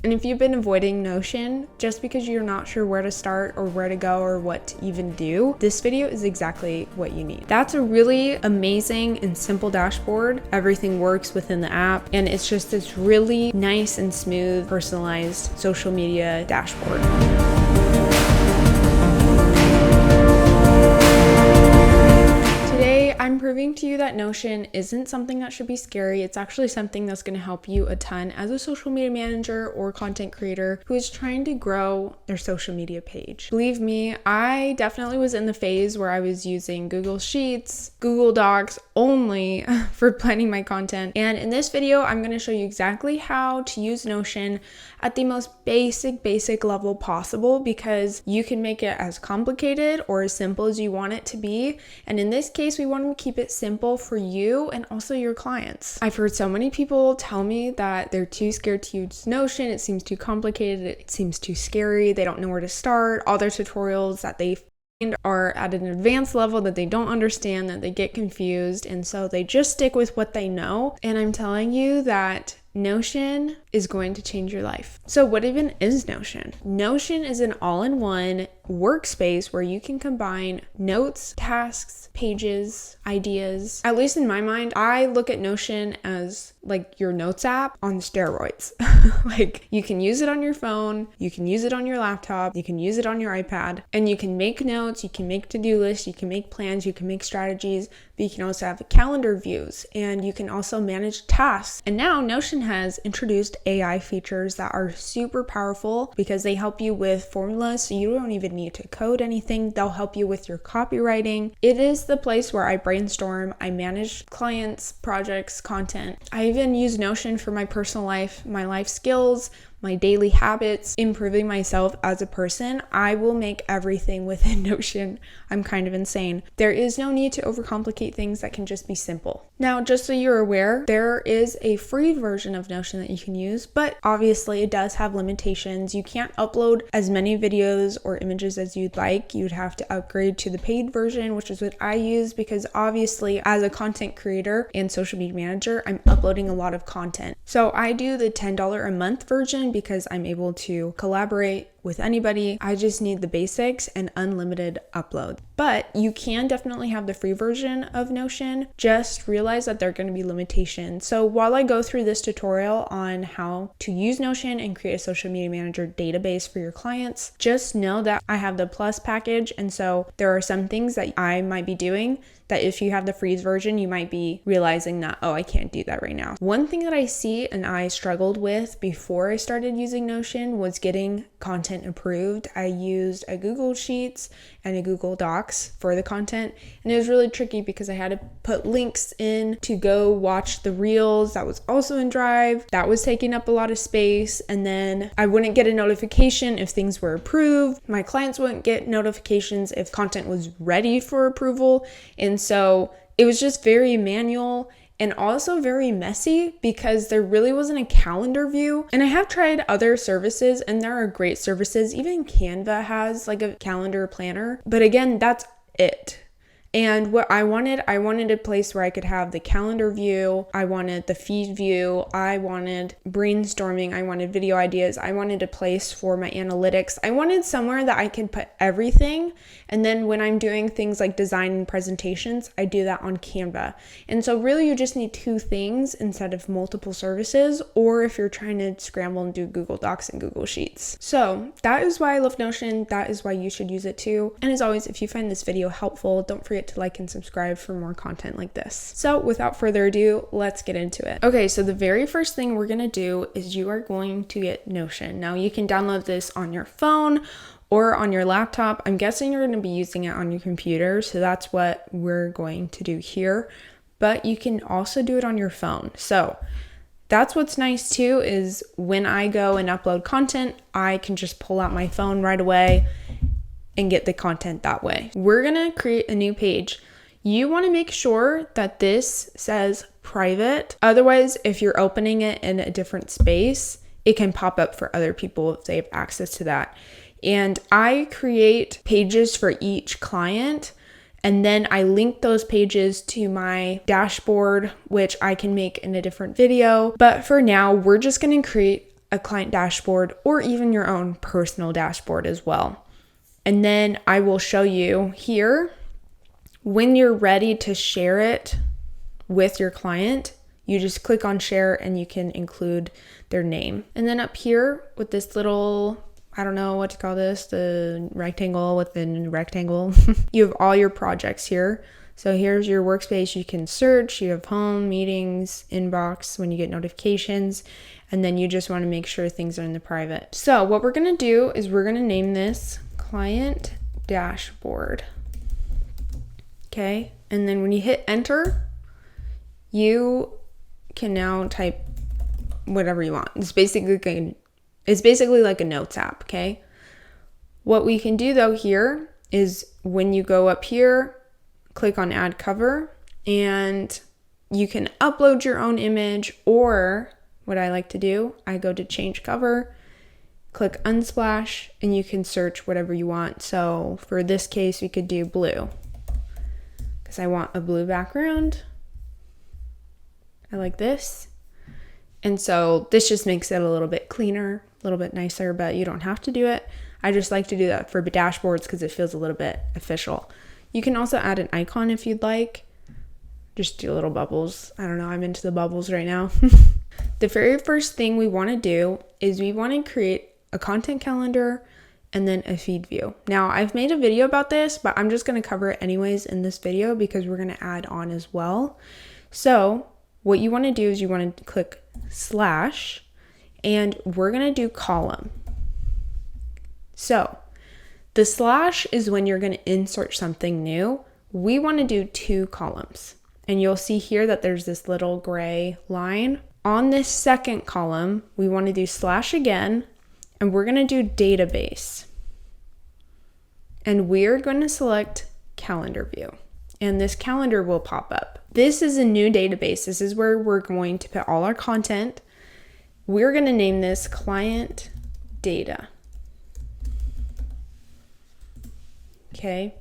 And if you've been avoiding Notion just because you're not sure where to start or where to go or what to even do, this video is exactly what you need. That's a really amazing and simple dashboard. Everything works within the app, and it's just this really nice and smooth, personalized social media dashboard. I'm proving to you that Notion isn't something that should be scary. It's actually something that's going to help you a ton as a social media manager or content creator who is trying to grow their social media page. Believe me, I definitely was in the phase where I was using Google Sheets, Google Docs only for planning my content. And in this video, I'm going to show you exactly how to use Notion at the most basic level possible, because you can make it as complicated or as simple as you want it to be. And in this case, we want to keep it simple for you and also your clients. I've heard so many people tell me that they're too scared to use Notion. It seems too complicated. It seems too scary. They don't know where to start. All their tutorials that they find are at an advanced level that they don't understand, that they get confused. And so they just stick with what they know. And I'm telling you that Notion is going to change your life. So what even is Notion? Notion is an all-in-one workspace where you can combine notes, tasks, pages, ideas. At least in my mind, I look at Notion as like your notes app on steroids. Like, you can use it on your phone, you can use it on your laptop, you can use it on your iPad, and you can make notes, you can make to-do lists, you can make plans, you can make strategies, but you can also have calendar views, and you can also manage tasks. And now Notion has introduced AI features that are super powerful because they help you with formulas, so you don't even need to code anything. They'll help you with your copywriting. It is the place where I brainstorm, I manage clients, projects, content. I even use Notion for my personal life, my life skills, my daily habits, improving myself as a person. I will make everything within Notion. I'm kind of insane. There is no need to overcomplicate things that can just be simple. Now, just so you're aware, there is a free version of Notion that you can use, but obviously it does have limitations. You can't upload as many videos or images as you'd like. You'd have to upgrade to the paid version, which is what I use, because obviously as a content creator and social media manager, I'm uploading a lot of content. So I do the $10 a month version because I'm able to collaborate with anybody. I just need the basics and unlimited upload. But you can definitely have the free version of Notion. Just realize that there are going to be limitations. So while I go through this tutorial on how to use Notion and create a social media manager database for your clients, just know that I have the Plus package. And so there are some things that I might be doing that if you have the free version, you might be realizing that, oh, I can't do that right now. One thing that I see and I struggled with before I started using Notion was getting content approved. I used a Google Sheets and a Google Docs for the content, and it was really tricky because I had to put links in to go watch the reels. That was also in Drive. That was taking up a lot of space, and then I wouldn't get a notification if things were approved. My clients wouldn't get notifications if content was ready for approval, and so it was just very manual and also very messy because there really wasn't a calendar view. And I have tried other services, and there are great services. Even Canva has like a calendar planner, but again, that's it. And what I wanted a place where I could have the calendar view, I wanted the feed view, I wanted brainstorming, I wanted video ideas, I wanted a place for my analytics. I wanted somewhere that I could put everything. And then when I'm doing things like design and presentations, I do that on Canva. And so really you just need two things instead of multiple services, or if you're trying to scramble and do Google Docs and Google Sheets. So that is why I love Notion. That is why you should use it too. And as always, if you find this video helpful, don't forget to like and subscribe for more content like this. So without further ado, let's get into it. Okay, so the very first thing we're gonna do is you are going to get Notion. Now you can download this on your phone or on your laptop. I'm guessing you're gonna be using it on your computer, so that's what we're going to do here. But you can also do it on your phone. So that's what's nice too, is when I go and upload content, I can just pull out my phone right away and get the content that way. We're gonna create a new page. You wanna make sure that this says private. Otherwise, if you're opening it in a different space, it can pop up for other people if they have access to that. And I create pages for each client, and then I link those pages to my dashboard, which I can make in a different video. But for now, we're just gonna create a client dashboard or even your own personal dashboard as well. And then I will show you here when you're ready to share it with your client, you just click on share and you can include their name. And then up here with this little, I don't know what to call this, the rectangle within rectangle, you have all your projects here. So here's your workspace. You can search, you have home, meetings, inbox when you get notifications, and then you just want to make sure things are in the private. So what we're going to do is we're going to name this client dashboard. Okay. And then when you hit enter, you can now type whatever you want. It's basically like a notes app, okay? What we can do though here is when you go up here, click on add cover, and you can upload your own image, or what I like to do, I go to change cover, click unsplash, and you can search whatever you want. So for this case, we could do blue because I want a blue background. I like this. And so this just makes it a little bit cleaner, a little bit nicer, but you don't have to do it. I just like to do that for dashboards because it feels a little bit official. You can also add an icon if you'd like. Just do little bubbles. I don't know, I'm into the bubbles right now. The very first thing we want to do is we want to create a content calendar and then a feed view. Now, I've made a video about this, but I'm just going to cover it anyways in this video because we're going to add on as well. So what you want to do is you want to click slash, and we're going to do column. So the slash is when you're going to insert something new. We want to do 2 columns, and you'll see here that there's this little gray line. On this second column, we want to do slash again, and we're going to do database. And we're going to select calendar view, and this calendar will pop up. This is a new database. This is where we're going to put all our content. We're going to name this client data. Okay.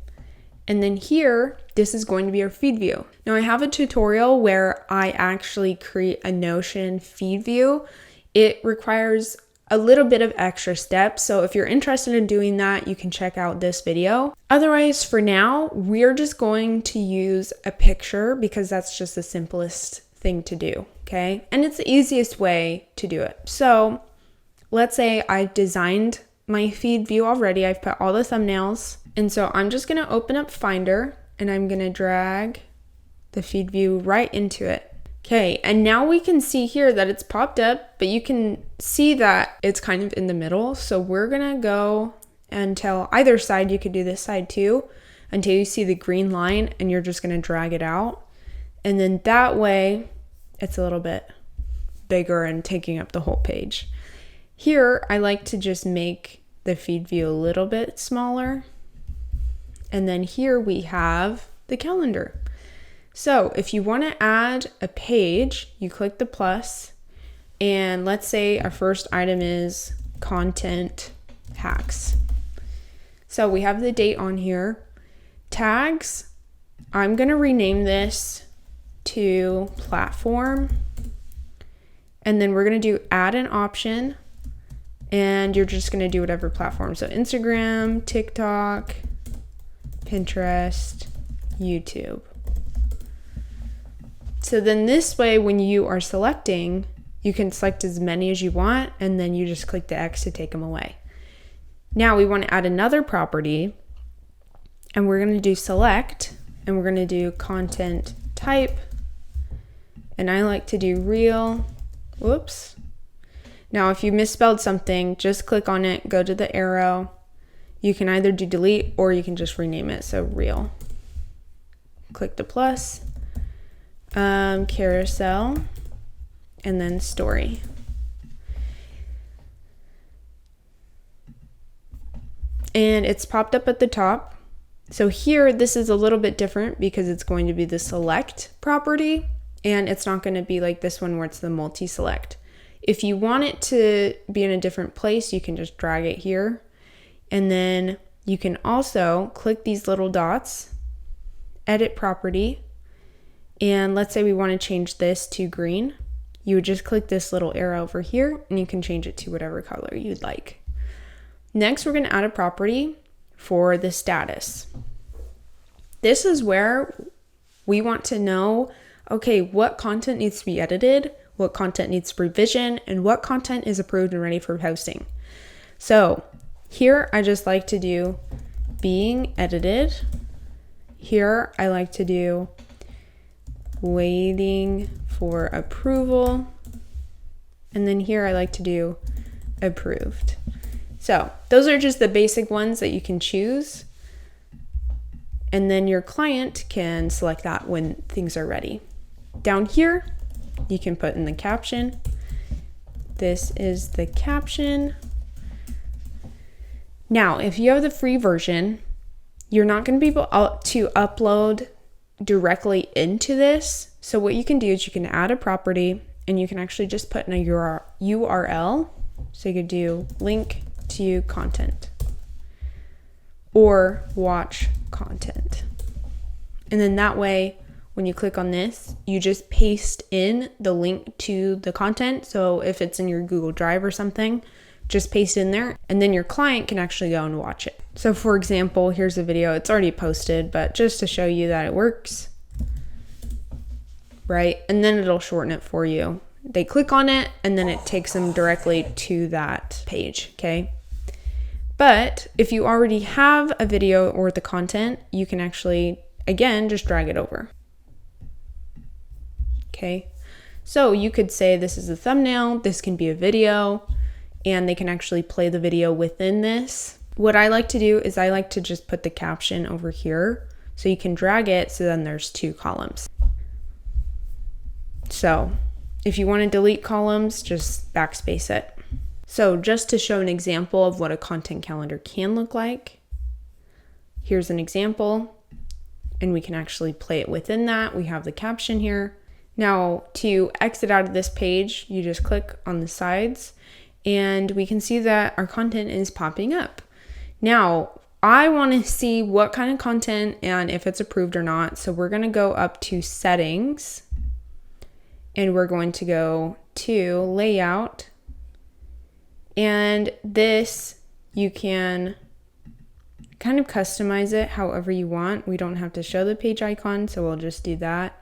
And then here, this is going to be our feed view. Now I have a tutorial where I actually create a Notion feed view. It requires a little bit of extra steps. So if you're interested in doing that, you can check out this video. Otherwise, for now, we're just going to use a picture because that's just the simplest thing to do, okay? And it's the easiest way to do it. So let's say I've designed my feed view already. I've put all the thumbnails. And so I'm just gonna open up Finder and I'm gonna drag the feed view right into it. Okay, and now we can see here that it's popped up, but you can see that it's kind of in the middle. So we're gonna go until either side, you could do this side too, until you see the green line, and you're just gonna drag it out. And then that way, it's a little bit bigger and taking up the whole page. Here, I like to just make the feed view a little bit smaller. And then here we have the calendar. So if you want to add a page, you click the plus, and let's say our first item is content hacks. So we have the date on here. Tags, I'm going to rename this to platform, and then we're going to do add an option, and you're just going to do whatever platform. So Instagram, TikTok, Pinterest, YouTube. So then this way, when you are selecting, you can select as many as you want, and then you just click the X to take them away. Now we want to add another property, and we're going to do select, and we're going to do content type, and I like to do real. Whoops. Now if you misspelled something, just click on it, go to the arrow. You can either do delete or you can just rename it. So real. Click the plus. Carousel, and then story. And it's popped up at the top. So here, this is a little bit different because it's going to be the select property, and it's not going to be like this one where it's the multi-select. If you want it to be in a different place, you can just drag it here. And then you can also click these little dots, edit property. And let's say we want to change this to green. you would just click this little arrow over here and you can change it to whatever color you'd like. Next, we're going to add a property for the status. This is where we want to know, okay, what content needs to be edited, what content needs revision, and what content is approved and ready for posting. So here I just like to do being edited. Here I like to do waiting for approval. And then here I like to do approved. So those are just the basic ones that you can choose. And then your client can select that when things are ready. Down here, you can put in the caption. This is the caption. Now, if you have the free version, you're not going to be able to upload directly into this. So what you can do is you can add a property and you can actually just put in a URL. So you could do link to content or watch content. And then that way, when you click on this, you just paste in the link to the content. So if it's in your Google Drive or something, just paste in there and then your client can actually go and watch it. So for example, here's a video. It's already posted, but just to show you that it works, right? And then it'll shorten it for you. They click on it and then it takes them directly to that page, okay? But if you already have a video or the content, you can actually, again, just drag it over. Okay, so you could say this is a thumbnail, this can be a video, and they can actually play the video within this. What I like to do is I like to just put the caption over here so you can drag it so then there's two columns. So if you want to delete columns, just backspace it. So just to show an example of what a content calendar can look like, here's an example, and we can actually play it within that. We have the caption here. Now to exit out of this page, you just click on the sides and we can see that our content is popping up. Now I want to see what kind of content and if it's approved or not. So we're going to go up to settings and we're going to go to layout. And this, you can kind of customize it however you want. We don't have to show the page icon, so we'll just do that.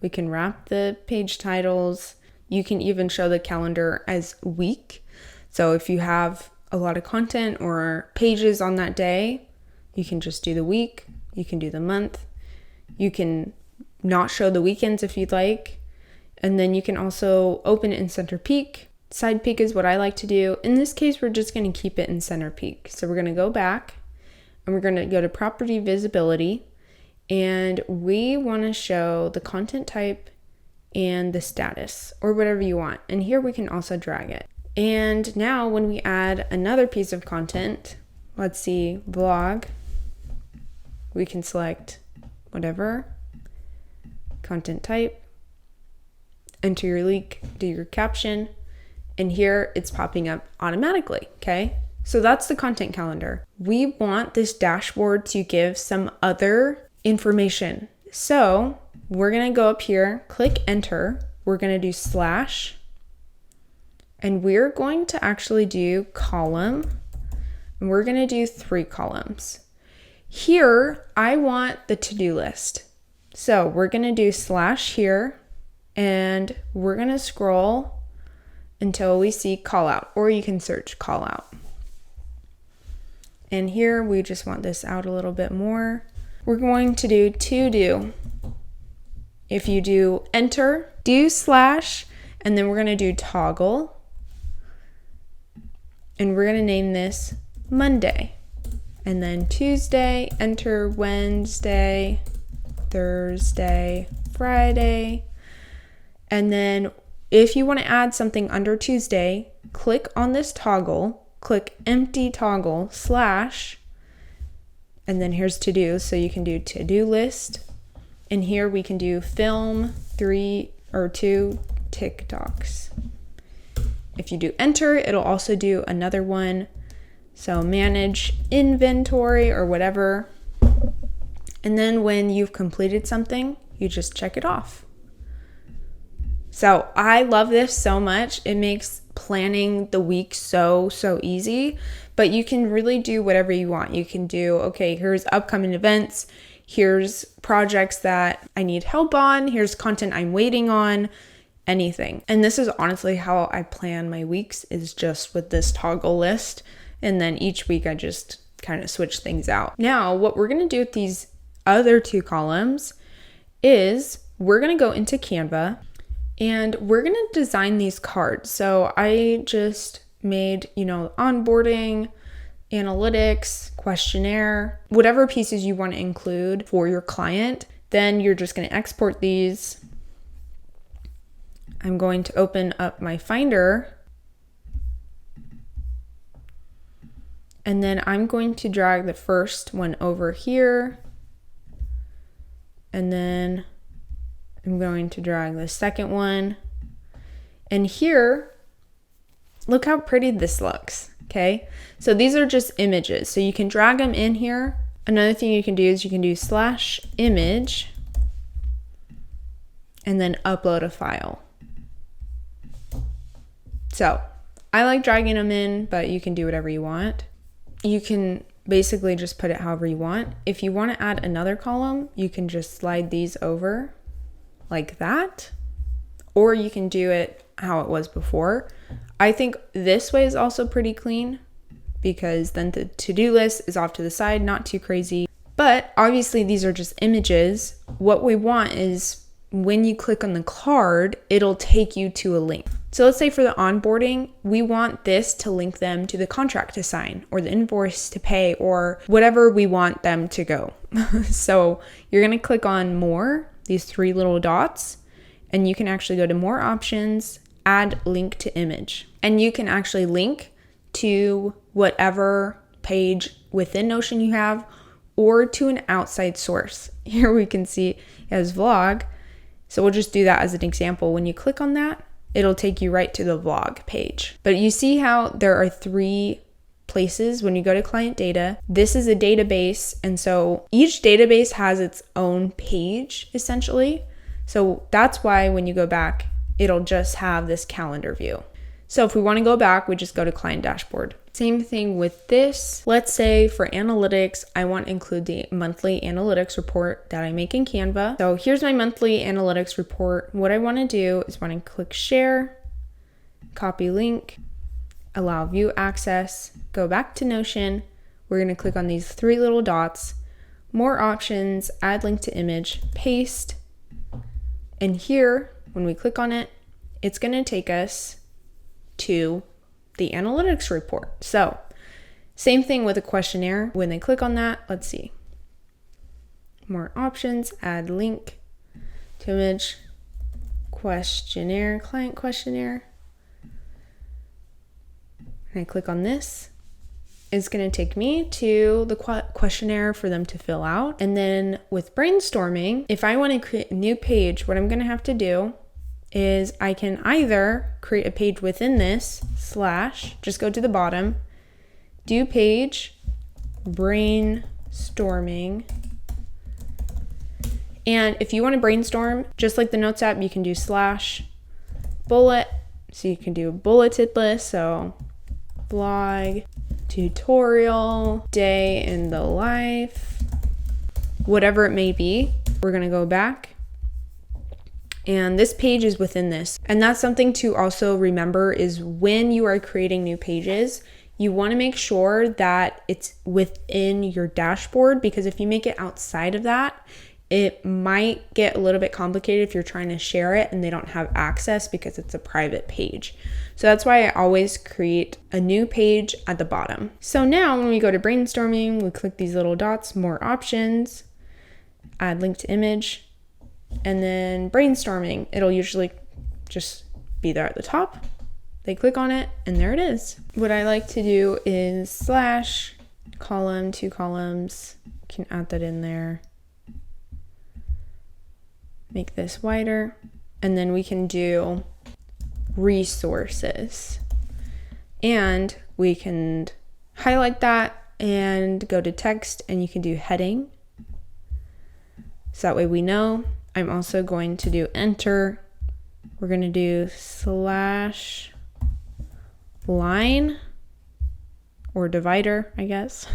We can wrap the page titles. You can even show the calendar as week. So if you have a lot of content or pages on that day, you can just do the week. You can do the month. You can not show the weekends if you'd like. And then you can also open it in center peak. Side peak is what I like to do. In this case, we're just going to keep it in center peak. So we're going to go back and we're going to go to property visibility. And we want to show the content type and the status or whatever you want. And here we can also drag it. And now when we add another piece of content, let's see, vlog, we can select whatever, content type, enter your link, do your caption, and here it's popping up automatically, okay? So that's the content calendar. We want this dashboard to give some other information. So we're gonna go up here, click enter, we're gonna do slash, and we're going to actually do column, and we're gonna do 3 columns. Here, I want the to-do list. So we're gonna do slash here, and we're gonna scroll until we see call out, or you can search call out. And here we just want this out a little bit more. We're going to do to do. If you do enter, do slash, and then we're gonna do toggle. And we're gonna name this Monday. And then Tuesday, enter Wednesday, Thursday, Friday. And then if you wanna add something under Tuesday, click on this toggle, click empty toggle, slash, and then here's to do. So you can do to-do list. And here we can do film 3 or 2 TikToks. If you do enter, it'll also do another one. So manage inventory or whatever. And then when you've completed something, you just check it off. So I love this so much. It makes planning the week so easy, but you can really do whatever you want. You can do, okay, here's upcoming events, here's projects that I need help on, here's content I'm waiting on, anything. And this is honestly how I plan my weeks, is just with this toggle list. And then each week I just kind of switch things out. Now, what we're going to do with these other 2 columns is we're going to go into Canva and we're going to design these cards. So I just made, onboarding, analytics, questionnaire, whatever pieces you want to include for your client. Then you're just going to export these. I'm going to open up my Finder, and then I'm going to drag the first one over here, and then I'm going to drag the second one. And here, look how pretty this looks, okay? So these are just images, so you can drag them in here. Another thing you can do is you can do /image and then upload a file. So I like dragging them in, but you can do whatever you want. You can basically just put it however you want. If you want to add another column, you can just slide these over like that, or you can do it how it was before. I think this way is also pretty clean because then the to-do list is off to the side, not too crazy. But obviously these are just images. What we want is when you click on the card, it'll take you to a link. So let's say for the onboarding, we want this to link them to the contract to sign or the invoice to pay or whatever we want them to go. So you're going to click on more, these 3 little dots, and you can actually go to more options, add link to image. And you can actually link to whatever page within Notion you have or to an outside source. Here we can see it has vlog. So we'll just do that as an example. When you click on that, it'll take you right to the vlog page. But you see how there are 3 places when you go to client data. This is a database, and so each database has its own page essentially. So that's why when you go back, it'll just have this calendar view. So if we want to go back, we just go to client dashboard. Same thing with this. Let's say for analytics, I want to include the monthly analytics report that I make in Canva. So here's my monthly analytics report. What I want to do is want to click share, copy link, allow view access, go back to Notion. We're going to click on these 3 little dots, more options, add link to image, paste. And here, when we click on it, it's going to take us to the analytics report. So same thing with a questionnaire. When they click on that, let's see, more options, add link to image, questionnaire, client questionnaire. And I click on this, it's going to take me to the questionnaire for them to fill out. And then with brainstorming, if I want to create a new page, what I'm going to have to do is I can either create a page within this / just go to the bottom, do page, brainstorming. And if you want to brainstorm, just like the Notes app, you can do / bullet. So you can do a bulleted list. So blog, tutorial, day in the life, whatever it may be. We're going to go back. And this page is within this. And that's something to also remember is when you are creating new pages, you want to make sure that it's within your dashboard, because if you make it outside of that, it might get a little bit complicated if you're trying to share it and they don't have access because it's a private page. So that's why I always create a new page at the bottom. So now when we go to brainstorming, we click these little dots, more options, add link to image, and then brainstorming, it'll usually just be there at the top. They click on it and there it is. What I like to do is / column, 2 columns, you can add that in there. Make this wider, and then we can do resources. And we can highlight that and go to text, and you can do heading. So that way we know. I'm also going to do enter we're going to do slash line or divider, I guess.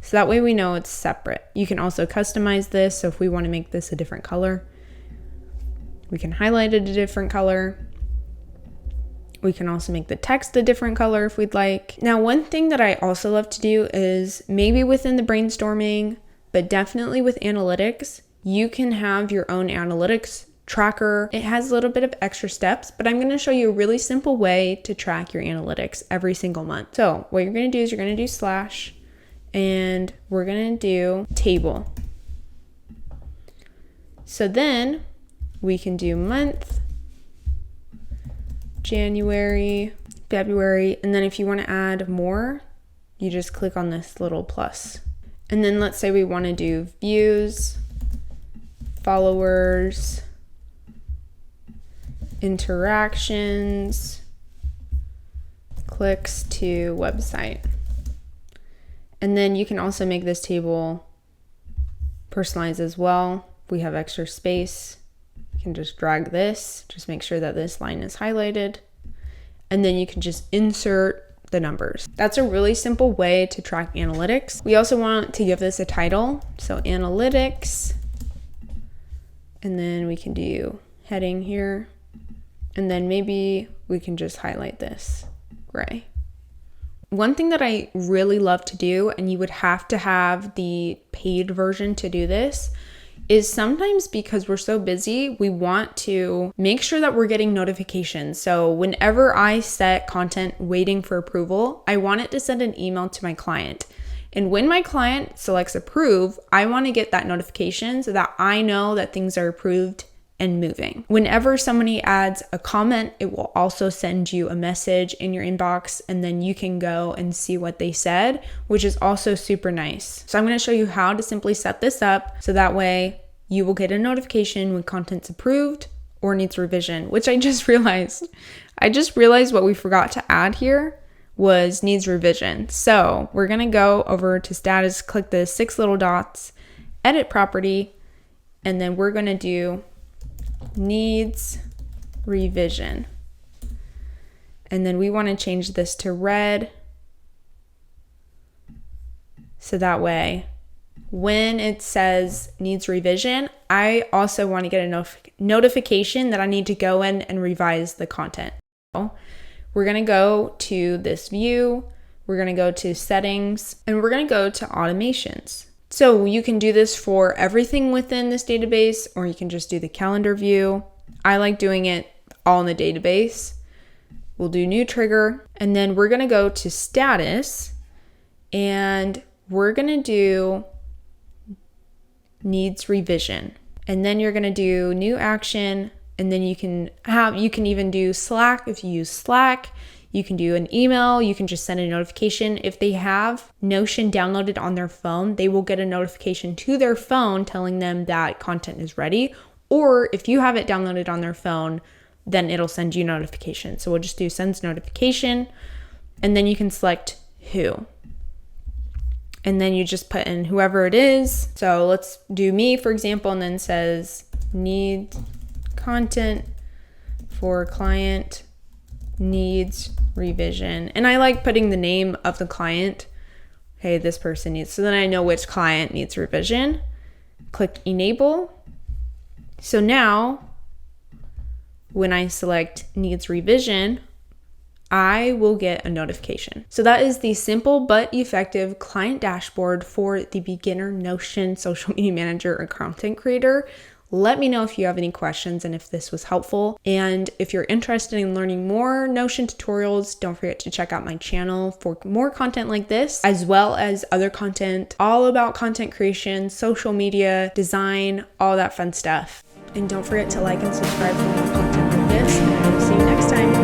So that way we know it's separate. You can also customize this. So if we want to make this a different color, we can highlight it a different color. We can also make the text a different color if we'd like. Now, one thing that I also love to do is maybe within the brainstorming, but definitely with analytics, you can have your own analytics tracker. It has a little bit of extra steps, but I'm going to show you a really simple way to track your analytics every single month. So what you're going to do is you're going to do slash, and we're going to do table. So then we can do month, January, February, and then if you want to add more, you just click on this little plus. And then let's say we want to do views, followers, interactions, clicks to website. And then you can also make this table personalized as well. If we have extra space, you can just drag this, just make sure that this line is highlighted. And then you can just insert the numbers. That's a really simple way to track analytics. We also want to give this a title. So analytics, and then we can do heading here. And then maybe we can just highlight this gray. One thing that I really love to do, and you would have to have the paid version to do this, is sometimes because we're so busy, we want to make sure that we're getting notifications. So whenever I set content waiting for approval, I want it to send an email to my client. And when my client selects approve, I want to get that notification so that I know that things are approved and moving. Whenever somebody adds a comment, it will also send you a message in your inbox, and then you can go and see what they said, which is also super nice. So I'm going to show you how to simply set this up so that way you will get a notification when content's approved or needs revision, which I just realized. What we forgot to add here was needs revision. So we're going to go over to status, click the 6 little dots, edit property, and then we're going to do needs revision. And then we want to change this to red. So that way, when it says needs revision, I also want to get a notification that I need to go in and revise the content. We're going to go to this view, we're going to go to settings, and we're going to go to automations. So you can do this for everything within this database, or you can just do the calendar view. I like doing it all in the database. We'll do new trigger, and then we're going to go to status, and we're going to do needs revision. And then you're going to do new action, and then you can even do Slack if you use Slack. You can do an email, you can just send a notification. If they have Notion downloaded on their phone, they will get a notification to their phone telling them that content is ready. Or if you have it downloaded on their phone, then it'll send you notification. So we'll just do sends notification, and then you can select who. And then you just put in whoever it is. So let's do me, for example, and then says need content for client needs revision. And I like putting the name of the client. Okay, this person needs, so then I know which client needs revision. Click enable. So now when I select needs revision, I will get a notification. So that is the simple but effective client dashboard for the beginner Notion social media manager or content creator. Let me know if you have any questions and if this was helpful. And if you're interested in learning more Notion tutorials, don't forget to check out my channel for more content like this, as well as other content all about content creation, social media, design, all that fun stuff. And don't forget to like and subscribe for more content like this. And I will see you next time.